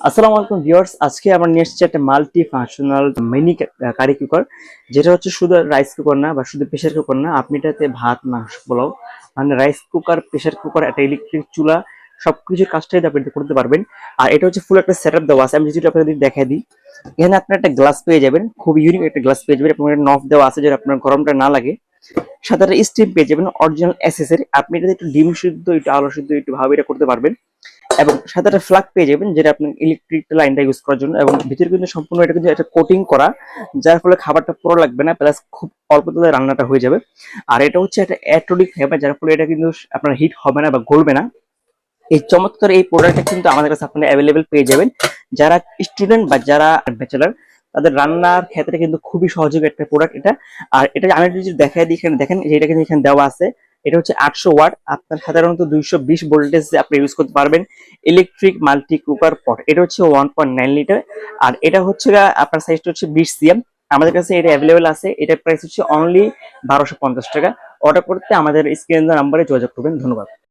আসসালামু আলাইকুম ভিউয়ার্স, আজকে আমরা নিয়ে এসেছি একটা multi functional mini curry cooker, যেটা হচ্ছে শুধু রাইস কুকার না বা শুধু প্রেসার কুকার না, আপনি এটাতে ভাত মাংস পোলাও মানে রাইস কুকার, প্রেসার কুকার, একটা ইলেকট্রিক চুলা সবকিছুর কাজটাই আপনি করতে পারবেন। আর এটা হচ্ছে ফুল একটা সেটআপ দেওয়া আছে, আমি যদি আপনাদের দেখাই দিই। এখানে আপনার একটা গ্লাস পেয়ে যাবেন, খুব ইউনিক একটা গ্লাস পেয়ে যাবেন, আপনার নফ দেওয়া আছে যেটা আপনার গরমটা না লাগে। সাথে একটা স্টিম পেয়ে যাবেন অরিজিনাল এসএস এর, আপনি এটাতে একটু ডিম সিদ্ধ, একটু আলু সিদ্ধ, একটু ভাবে এটা করতে পারবেন। এবং সাথে একটা ফ্লাগ পেয়ে যাবেন যেটা আপনার ইলেকট্রিক লাইনটা ইউজ করার জন্য, এবং ভিতরে কিন্তু সম্পূর্ণ এটা কিন্তু একটা কোটিং করা, যার ফলে খাবারটা পুরো লাগবে না, প্লাস খুব অল্প তেলে রান্নাটা হয়ে যাবে। আর এটা হচ্ছে একটা অ্যাটোডিক ফাইবার, যার ফলে এটা কিন্তু আপনার হিট হবে না বা গলবে না। এই চমৎকার এই প্রোডাক্টটা কিন্তু আমাদের কাছে আপনি অ্যাভেলেবেল পেয়ে যাবেন। যারা স্টুডেন্ট বা যারা ব্যাচেলার, তাদের রান্নার ক্ষেত্রে কিন্তু খুবই সহযোগী একটা প্রোডাক্ট এটা। আর এটা আমি যদি দেখাই দিই, এখানে দেখেন যে এটা কিন্তু এখানে দেওয়া আছে। এটা হচ্ছে 800 ওয়াট, আপনার সাধারণত 220 ভোল্টেজ আপনি ইউজ করতে পারবেন। ইলেকট্রিক মাল্টি কুকার পট, এটা হচ্ছে 1.9 লিটার। আর এটা হচ্ছে আপনার সাইজটা হচ্ছে 20 সিএম। আমাদের কাছে এটা অ্যাভেলেবেল আছে, এটার প্রাইস হচ্ছে অনলি 1250 টাকা। অর্ডার করতে আমাদের স্ক্রিন নাম্বারে যোগাযোগ করবেন। ধন্যবাদ।